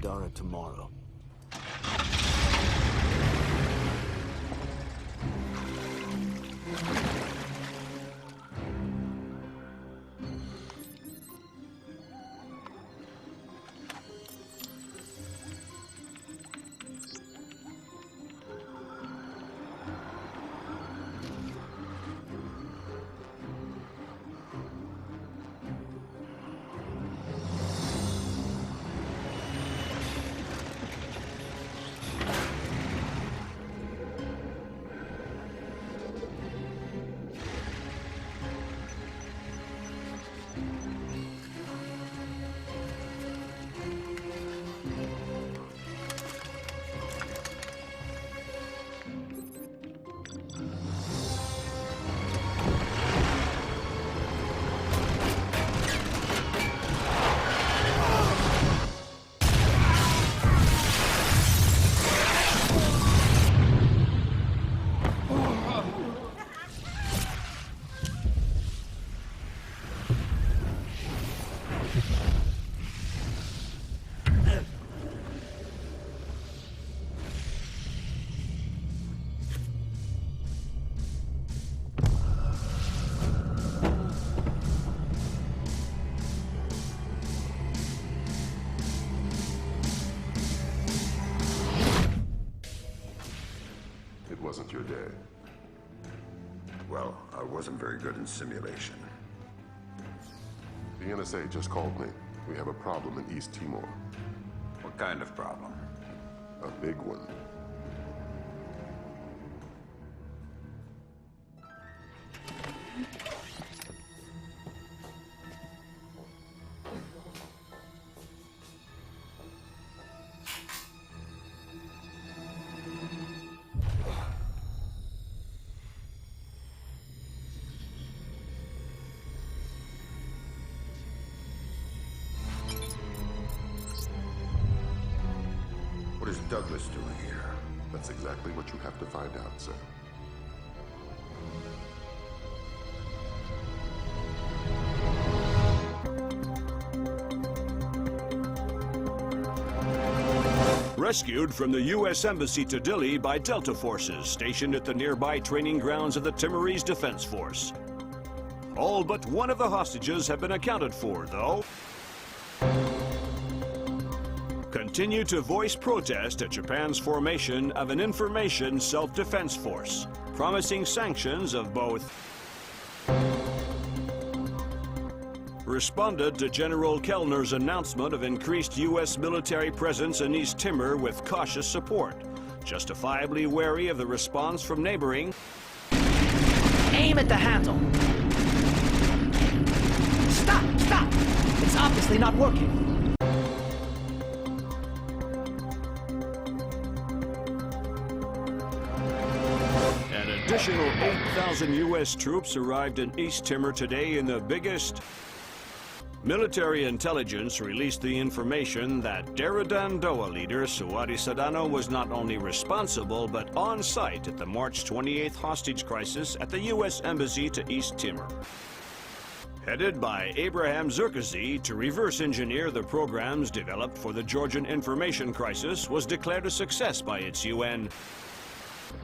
Pandora tomorrow. Wasn't your day. Well, I wasn't very good in simulation. The NSA just called me. We have a problem in East Timor. What kind of problem? A big one. What is Douglas doing here? That's exactly what you have to find out, sir. Rescued from the U.S. Embassy to Dili by Delta forces stationed at the nearby training grounds of the Timorese Defense Force. All but one of the hostages have been accounted for, though. Continue to voice protest at Japan's formation of an information self-defense force, promising sanctions of both. Responded to General Kellner's announcement of increased U.S. military presence in East Timor with cautious support, justifiably wary of the response from neighboring. Aim at the handle. Stop! Stop! It's obviously not working. An additional 8,000 U.S. troops arrived in East Timor today in the biggest. Military intelligence released the information that Daradandoa leader Suwari Sadano was not only responsible but on site at the March 28th hostage crisis at the U.S. Embassy to East Timor. Headed by Abraham Zerkazi to reverse engineer the programs developed for the Georgian information crisis was declared a success by its UN.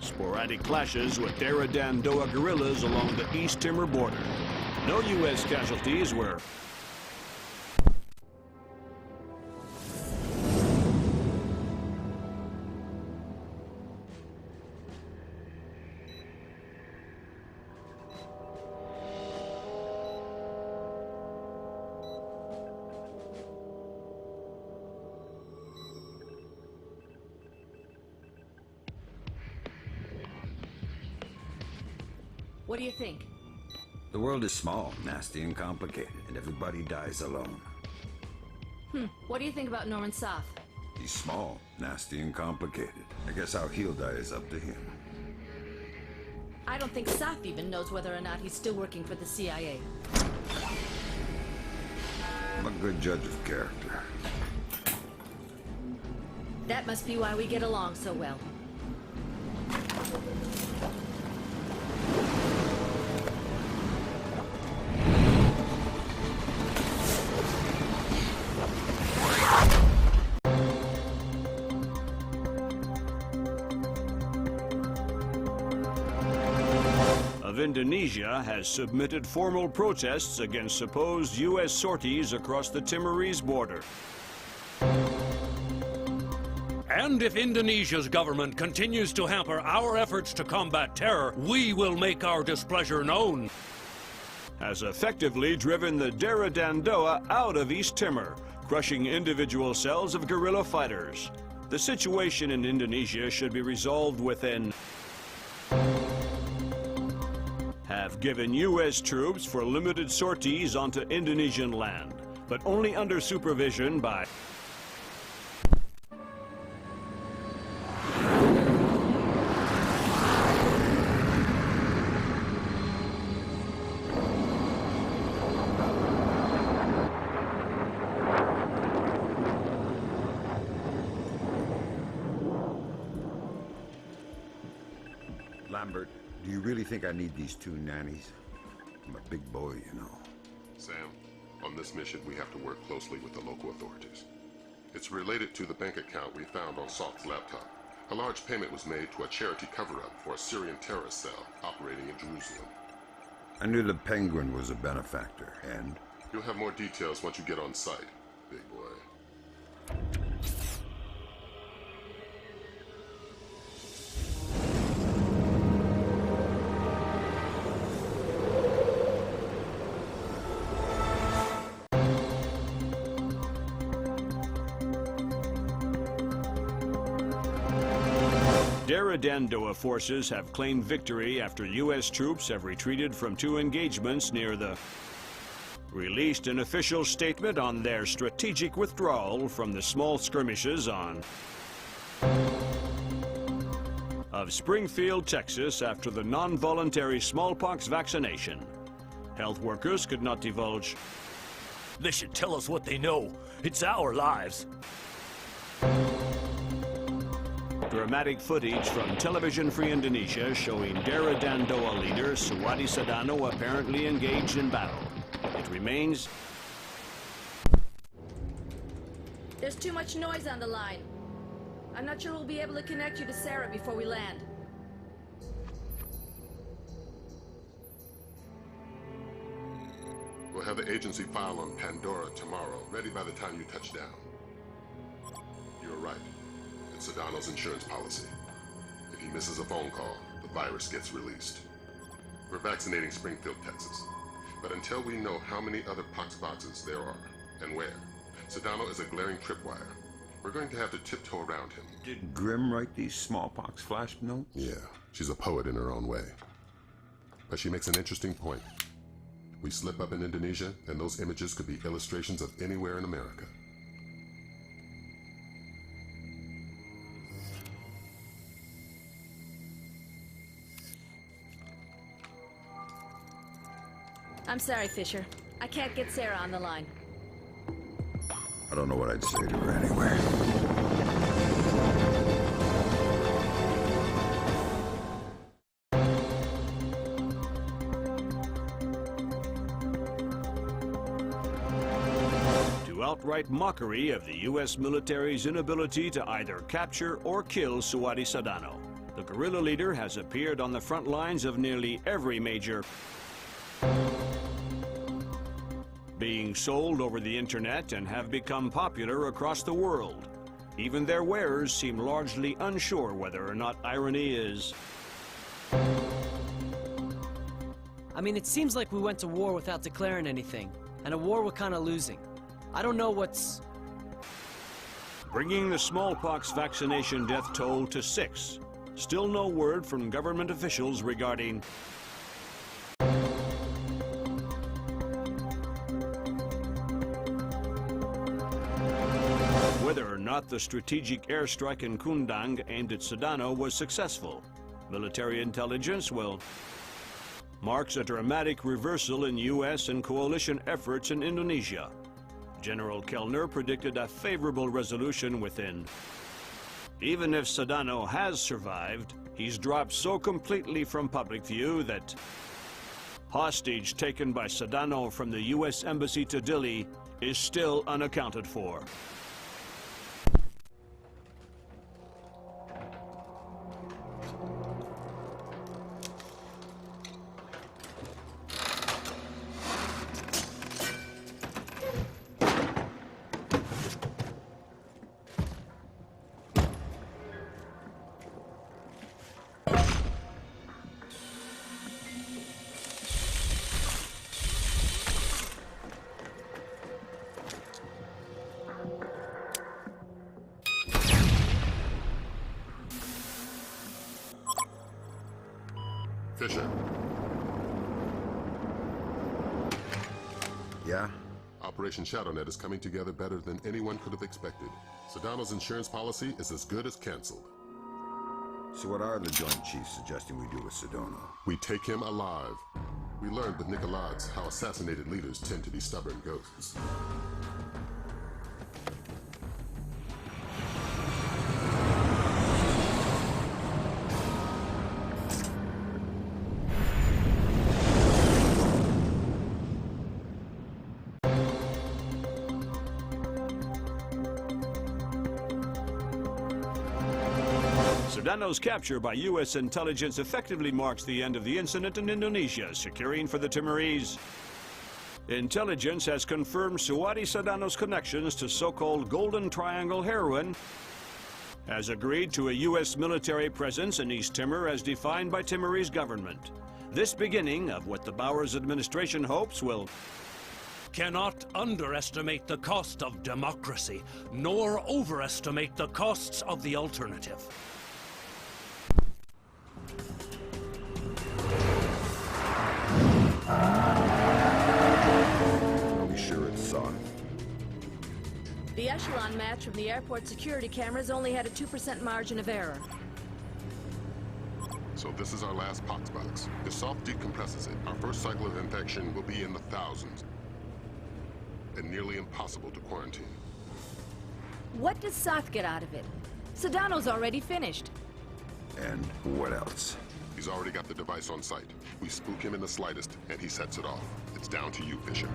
Sporadic clashes with Daradandoa guerrillas along the East Timor border. No U.S. casualties were. What do you think? The world is small, nasty, and complicated, and everybody dies alone. What do you think about Norman Soth? He's small, nasty, and complicated. I guess how he'll die is up to him. I don't think Soth even knows whether or not he's still working for the CIA. I'm a good judge of character. That must be why we get along so well. Indonesia has submitted formal protests against supposed U.S. sorties across the Timorese border. And if Indonesia's government continues to hamper our efforts to combat terror, we will make our displeasure known. Has effectively driven the Daradandoa out of East Timor, crushing individual cells of guerrilla fighters. The situation in Indonesia should be resolved within. Have given U.S. troops for limited sorties onto Indonesian land, but only under supervision by. Lambert, do you really think I need these two nannies? I'm a big boy, you know. Sam, on this mission, we have to work closely with the local authorities. It's related to the bank account we found on Salt's laptop. A large payment was made to a charity cover-up for a Syrian terrorist cell operating in Jerusalem. I knew the Penguin was a benefactor, and? You'll have more details once you get on site, big boy. Daradandoa forces have claimed victory after U.S. troops have retreated from two engagements near the. Released an official statement on their strategic withdrawal from the small skirmishes on. Of Springfield, Texas, after the non-voluntary smallpox vaccination. Health workers could not divulge. They should tell us what they know. It's our lives. Dramatic footage from Television Free Indonesia showing Daradandoa leader Suwadi Sadano apparently engaged in battle. It remains. There's too much noise on the line. I'm not sure we'll be able to connect you to Sarah before we land. We'll have the agency file on Pandora tomorrow, ready by the time you touch down. You're right. It's Sedano's insurance policy. If he misses a phone call, the virus gets released. We're vaccinating Springfield, Texas. But until we know how many other pox boxes there are, and where, Sedano is a glaring tripwire. We're going to have to tiptoe around him. Did Grimm write these smallpox flash notes? Yeah, she's a poet in her own way. But she makes an interesting point. We slip up in Indonesia, and those images could be illustrations of anywhere in America. I'm sorry, Fisher. I can't get Sarah on the line. I don't know what I'd say to her anyway. To outright mockery of the U.S. military's inability to either capture or kill Suwadi Sadano, the guerrilla leader has appeared on the front lines of nearly every major. Being sold over the internet and have become popular across the world. Even their wearers seem largely unsure whether or not irony is. I mean, it seems like we went to war without declaring anything, and a war we're kind of losing. I don't know what's... Bringing the smallpox vaccination death toll to 6. Still no word from government officials regarding... whether or not the strategic airstrike in Kundang aimed at Sedano was successful. Military intelligence marks a dramatic reversal in U.S. and coalition efforts in Indonesia. General Kellner predicted a favorable resolution within. Even if Sedano has survived, he's dropped so completely from public view that hostage taken by Sedano from the U.S. Embassy to Dili is still unaccounted for. Fisher. Yeah? Operation ShadowNet is coming together better than anyone could have expected. Sedano's insurance policy is as good as canceled. So what are the Joint Chiefs suggesting we do with Sedano? We take him alive. We learned with Nicolaides how assassinated leaders tend to be stubborn ghosts. Sedano's capture by U.S. intelligence effectively marks the end of the incident in Indonesia, securing for the Timorese. Intelligence has confirmed Suwadi Sedano's connections to so-called Golden Triangle heroin, has agreed to a U.S. military presence in East Timor as defined by Timorese government. This beginning of what the Bowers administration hopes will Cannot underestimate the cost of democracy, nor overestimate the costs of the alternative. Are we sure it's Son? The echelon match from the airport security cameras only had a 2% margin of error. So this is our last pox box. If Soft decompresses it, our first cycle of infection will be in the thousands. And nearly impossible to quarantine. What does Soth get out of it? Sedano's already finished. And what else? He's already got the device on site. We spook him in the slightest, and he sets it off. It's down to you, Fisher.